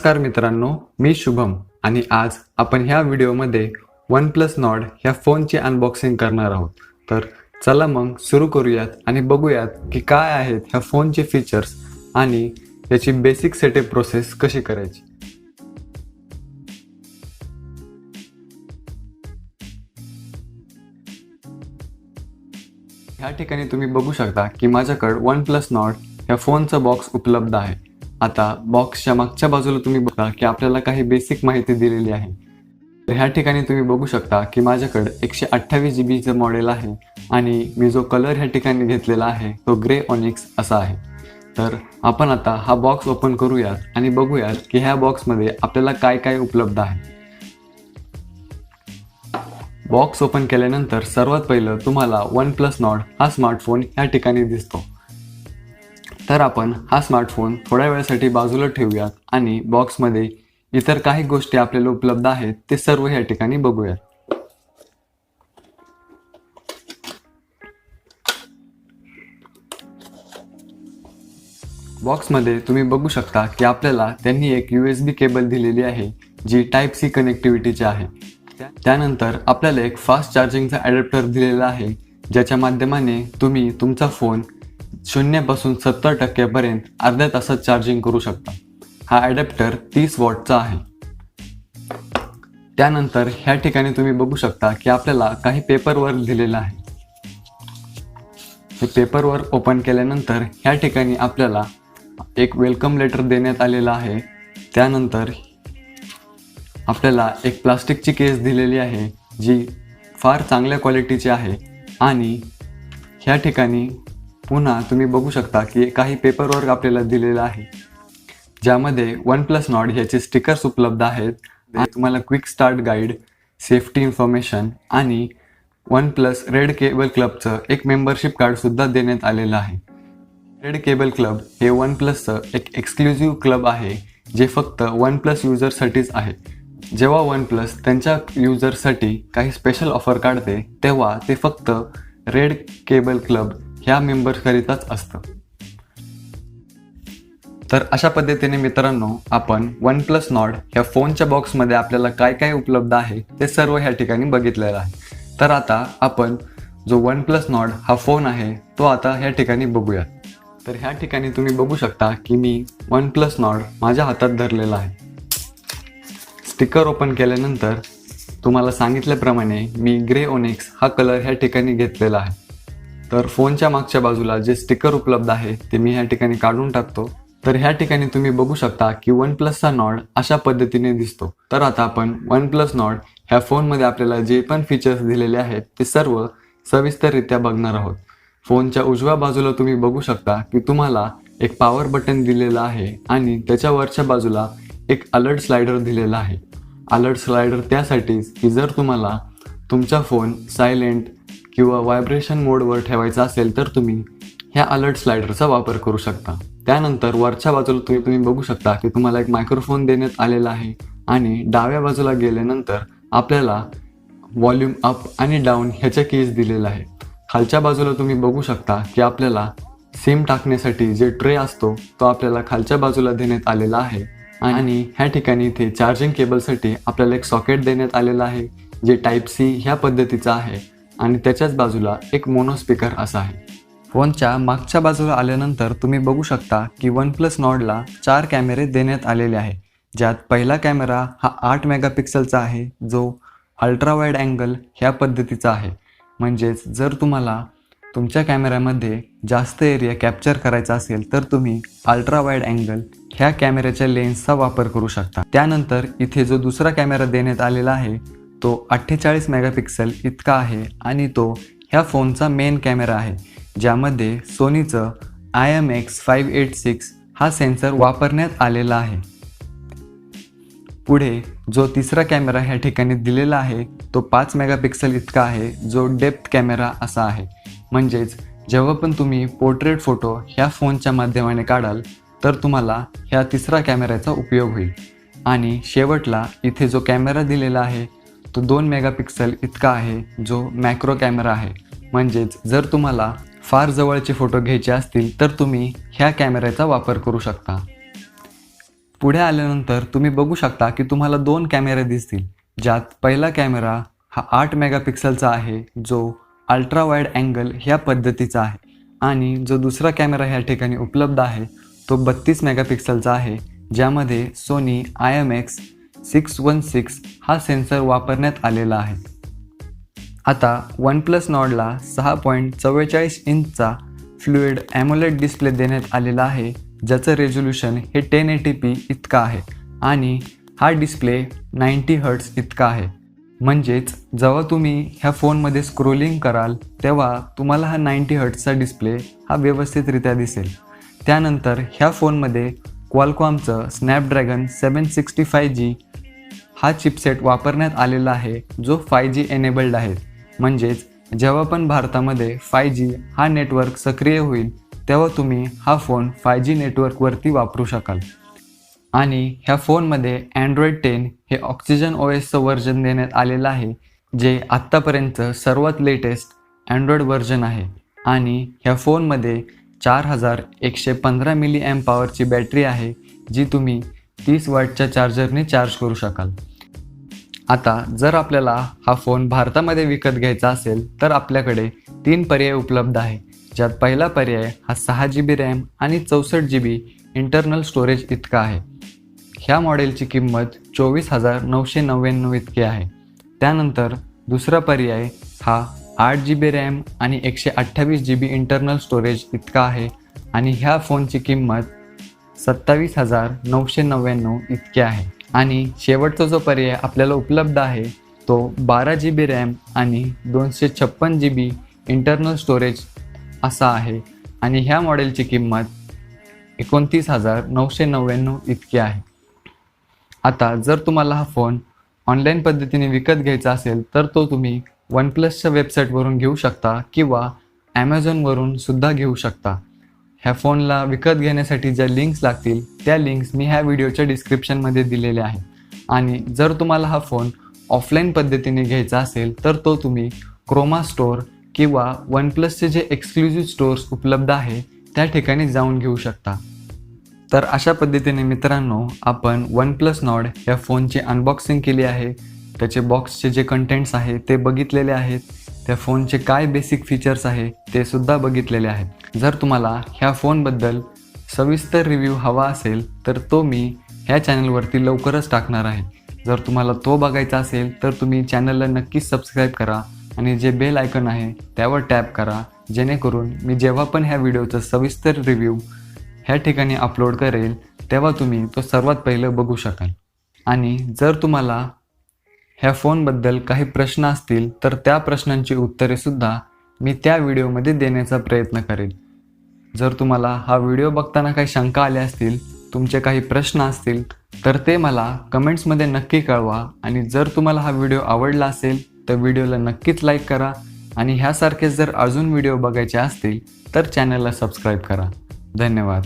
नमस्कार मित्रांनो, मी शुभम आणि आज आपण ह्या व्हिडिओमध्ये OnePlus NORD ह्या फोनची अनबॉक्सिंग करणार आहोत। तर चला मग सुरू करूयात आणि बघूयात की काय आहेत ह्या फोनचे फीचर्स आणि याची बेसिक सेटअप प्रोसेस कशी करायची। ह्या ठिकाणी तुम्ही बघू शकता की माझ्याकडे OnePlus NORD ह्या फोनचा बॉक्स उपलब्ध आहे। आता बॉक्सच्या मागच्या बाजूला तुम्ही बघा की आपल्याला काही बेसिक माहिती दिलेली आहे। तर ह्या ठिकाणी तुम्ही बघू शकता की माझ्याकडे 128 GB चं मॉडेल आहे आणि मी जो कलर ह्या ठिकाणी घेतलेला आहे तो ग्रे ऑनिक्स असा आहे। तर आपण आता हा बॉक्स ओपन करूयात आणि बघूयात की ह्या बॉक्समध्ये आपल्याला काय काय उपलब्ध आहे। बॉक्स ओपन केल्यानंतर सर्वात पहिलं तुम्हाला OnePlus NORD हा स्मार्टफोन ह्या ठिकाणी दिसतो। तर आपण हा स्मार्टफोन थोड्या वेळासाठी बाजूला ठेवूयात आणि बॉक्समध्ये इतर काही गोष्टी आपल्याला उपलब्ध आहेत ते सर्व ह्या ठिकाणी बघूयात। बॉक्समध्ये तुम्ही बघू शकता की आपल्याला त्यांनी एक USB केबल दिलेली आहे जी टाइप C कनेक्टिव्हिटीची आहे। त्यानंतर आपल्याला एक फास्ट चार्जिंगचा अडॅप्टर दिलेला आहे ज्याच्या माध्यमाने तुम्ही तुमचा फोन 0 पासून 70% पर्यंत अर्ध्या तासात चार्जिंग करू शकता। हा अडॅप्टर 30 वॉटचा आहे। त्यानंतर ह्या ठिकाणी तुम्ही बघू शकता की आपल्याला काही पेपरवर्क दिलेला आहे। हे पेपरवर्क ओपन केल्यानंतर ह्या ठिकाणी आपल्याला एक वेलकम लेटर देण्यात आलेला आहे। त्यानंतर आपल्याला एक प्लास्टिकची केस दिलेली आहे जी फार चांगल्या क्वालिटीची आहे आणि ह्या ठिकाणी पुन्हा तुम्ही बघू शकता की काही पेपरवर्क आपल्याला दिलेला आहे ज्यामध्ये OnePlus NORD ह्याचे स्टिकर्स उपलब्ध आहेत। तुम्हाला quick start guide, safety information आणि OnePlus रेड केबल क्लबचं एक मेंबरशिप कार्ड सुद्धा देण्यात आलेलं आहे। रेड केबल क्लब हे OnePlusचं एक एक्सक्लुझिव्ह क्लब आहे जे फक्त OnePlus युजर्ससाठीच आहे। जेव्हा OnePlus त्यांच्या युजर्ससाठी काही स्पेशल ऑफर काढते तेव्हा ते फक्त रेड केबल क्लब ह्या मेंबर्सकरिताच असतं। तर अशा पद्धतीने मित्रांनो आपण OnePlus NORD ह्या फोनच्या बॉक्समध्ये आपल्याला काय काय उपलब्ध आहे ते सर्व ह्या ठिकाणी बघितलेलं आहे। तर आता आपण जो OnePlus NORD हा फोन आहे तो आता ह्या ठिकाणी बघूया। तर ह्या ठिकाणी तुम्ही बघू शकता की मी OnePlus NORD माझ्या हातात धरलेला आहे। स्टिकर ओपन केल्यानंतर तुम्हाला सांगितल्याप्रमाणे मी ग्रे ऑनिक्स हा कलर ह्या ठिकाणी घेतलेला आहे। तर फोनच्या मागच्या बाजूला जे स्टिकर उपलब्ध आहे ते मी ह्या ठिकाणी काढून टाकतो। तर ह्या ठिकाणी तुम्ही बघू शकता की OnePlusचा NORD अशा पद्धतीने दिसतो। तर आता आपण OnePlus NORD ह्या फोनमध्ये आपल्याला जे पण फीचर्स दिलेले आहेत ते सर्व सविस्तररित्या बघणार आहोत। फोनच्या उजव्या बाजूला तुम्ही बघू शकता की तुम्हाला एक पॉवर बटन दिलेला आहे आणि त्याच्या वरच्या बाजूला एक अलर्ट स्लायडर दिलेला आहे। अलर्ट स्लायडर त्यासाठीच की जर तुम्हाला तुमचा फोन सायलेंट किंवा व्हायब्रेशन मोडवर ठेवायचा असेल तर तुम्ही ह्या अलर्ट स्लायडरचा वापर करू शकता। त्यानंतर वरच्या बाजूला तुम्ही बघू शकता की तुम्हाला एक मायक्रोफोन देण्यात आलेला आहे आणि डाव्या बाजूला गेल्यानंतर आपल्याला व्हॉल्यूम अप आणि डाऊन ह्याच्या कीज दिलेल्या आहेत। खालच्या बाजूला तुम्ही बघू शकता की आपल्याला सिम टाकण्यासाठी जे ट्रे असतो तो आपल्याला खालच्या बाजूला देण्यात आलेला आहे आणि ह्या ठिकाणी इथे चार्जिंग केबलसाठी आपल्याला एक सॉकेट देण्यात आलेला आहे जे टाइप C ह्या पद्धतीचा आहे आणि त्याच्याच बाजूला एक मोनो स्पीकर असा आहे। फोनच्या मागच्या बाजूला आल्यानंतर तुम्ही बघू शकता की OnePlus NORDला 4 कॅमेरे देण्यात आलेले आहे ज्यात पहिला कॅमेरा हा 8 मेगापिक्सलचा आहे जो अल्ट्रा वाईड अँगल ह्या पद्धतीचा आहे। म्हणजेच जर तुम्हाला तुमच्या कॅमेऱ्यामध्ये जास्त एरिया कॅप्चर करायचा असेल तर तुम्ही अल्ट्रा वाईड अँगल ह्या कॅमेऱ्याच्या लेन्सचा वापर करू शकता। त्यानंतर इथे जो दुसरा कॅमेरा देण्यात आलेला आहे तो 48 मेगापिक्सल इतका आहे आणि तो ह्या फोनचा मेन कॅमेरा आहे ज्यामध्ये सोनीचं IMX586 हा सेन्सर वापरण्यात आलेला आहे। पुढे जो तिसरा कॅमेरा ह्या ठिकाणी दिलेला आहे तो 5 मेगापिक्सल इतका आहे जो डेप्थ कॅमेरा असा आहे। म्हणजेच जेव्हा पण तुम्ही पोर्ट्रेट फोटो ह्या फोनच्या माध्यमाने काढाल तर तुम्हाला ह्या तिसरा कॅमेऱ्याचा उपयोग होईल। आणि शेवटला इथे जो कॅमेरा दिलेला आहे तो 2 मेगापिक्सल इतका आहे जो मॅक्रो कॅमेरा आहे। म्हणजेच जर तुम्हाला फार जवळचे फोटो घ्यायचे असतील तर तुम्ही ह्या कॅमेऱ्याचा वापर करू शकता। पुढे आल्यानंतर तुम्ही बघू शकता की तुम्हाला 2 कॅमेरे दिसतील, ज्यात पहिला कॅमेरा हा 8 मेगापिक्सलचा आहे, जो अल्ट्रा वाईड अँगल ह्या पद्धतीचा आहे, आणि जो दुसरा कॅमेरा ह्या ठिकाणी उपलब्ध आहे तो 32 मेगापिक्सलचा आहे, ज्यामध्ये सोनी IMX616 हा सेन्सर वापरण्यात आलेला आहे. आता OnePlus नॉर्डला 6.44 इंचचा फ्लुइड ॲमोलेड डिस्प्ले देण्यात आलेला आहे, ज्याचं रेझोल्युशन हे 1080p इतका आहे आणि हा डिस्प्ले 90 हर्ट्ज इतका आहे. म्हणजेच जेव्हा तुम्ही ह्या फोनमध्ये स्क्रोलिंग कराल तेव्हा तुम्हाला हा 90 हर्ट्जचा डिस्प्ले हा व्यवस्थितरित्या दिसेल. त्यानंतर ह्या फोनमध्ये क्वालकॉमचं स्नॅपड्रॅगन 765G हा चिपसेट वापरण्यात आलेला आहे, जो 5G एनेबल्ड आहे. म्हणजेच जेव्हा पण भारतामध्ये 5G हा नेटवर्क सक्रिय होईल तेव्हा तुम्ही हा फोन 5G नेटवर्कवरती वापरू शकाल. आणि ह्या फोनमध्ये Android 10 हे ऑक्सिजन OSचं व्हर्जन देण्यात आलेलं आहे, जे आत्तापर्यंत सर्वात लेटेस्ट Android व्हर्जन आहे. आणि ह्या फोनमध्ये 4115 मिली एम्प पॉवरची बॅटरी आहे, जी तुम्ही 30 वॅटच्या चार्जरने चार्ज करू शकाल. आता जर आपल्याला हा फोन भारतामध्ये विकत घ्यायचा असेल तर आपल्याकडे 3 पर्याय उपलब्ध आहे, ज्यात पहिला पर्याय हा 6GB रॅम आणि 64GB इंटरनल स्टोरेज इतका आहे. ह्या मॉडेलची किंमत 24,999 इतकी आहे. त्यानंतर दुसरा पर्याय हा 8GB रॅम आणि 128GB इंटरनल स्टोरेज इतका आहे आणि ह्या फोनची किंमत 27,999 इतकी आहे. आणि शेवटचा जो पर्याय आपल्याला उपलब्ध आहे तो 12GB रॅम आणि 256GB इंटरनल स्टोरेज असा आहे आणि ह्या मॉडेलची किंमत 29,999 इतकी आहे. आता जर तुम्हाला हा फोन ऑनलाईन पद्धतीने विकत घ्यायचा असेल तर तो तुम्ही OnePlusच्या वेबसाईटवरून घेऊ शकता किंवा ॲमेझॉनवरून सुद्धा घेऊ शकता. ह्या फोनला विकत घेण्यासाठी ज्या लिंक्स लागतील त्या लिंक्स मी ह्या व्हिडिओच्या डिस्क्रिप्शनमध्ये दिलेल्या आहे. आणि जर तुम्हाला हा फोन ऑफलाईन पद्धतीने घ्यायचा असेल तर तो तुम्ही क्रोमा स्टोअर किंवा OnePlusचे जे एक्सक्लुझिव्ह स्टोअर्स उपलब्ध आहे त्या ठिकाणी जाऊन घेऊ शकता. तर अशा पद्धतीने मित्रांनो, आपण OnePlus नॉर्ड या फोनची अनबॉक्सिंग केली आहे. त्याचे बॉक्सचे जे कंटेंट्स आहे ते बघितलेले आहेत. त्या फोनचे काय बेसिक फीचर्स आहे ते सुद्धा बघितलेले आहेत. जर तुम्हाला ह्या फोनबद्दल सविस्तर रिव्ह्यू हवा असेल तर तो मी ह्या चॅनलवरती लवकरच टाकणार आहे. जर तुम्हाला तो बघायचा असेल तर तुम्ही चॅनलला नक्कीच सबस्क्राईब करा आणि जे बेल आयकॉन आहे त्यावर टॅप करा, जेणेकरून मी जेव्हा पण ह्या व्हिडिओचा सविस्तर रिव्ह्यू ह्या ठिकाणी अपलोड करेल तेव्हा तुम्ही तो सर्वात पहिलं बघू शकाल. आणि जर तुम्हाला ह्या फोनबद्दल काही प्रश्न असतील तर त्या प्रश्नांची उत्तरेसुद्धा मी त्या व्हिडिओमध्ये देण्याचा प्रयत्न करेल. जर तुम्हाला हा व्हिडिओ बघताना काही शंका आल्या असतील, तुमचे काही प्रश्न असतील तर ते मला कमेंट्समध्ये नक्की कळवा. आणि जर तुम्हाला हा व्हिडिओ आवडला असेल तर व्हिडिओला नक्कीच लाईक करा आणि ह्यासारखे जर अजून व्हिडिओ बघायचे असतील तर चॅनलला सबस्क्राईब करा. धन्यवाद.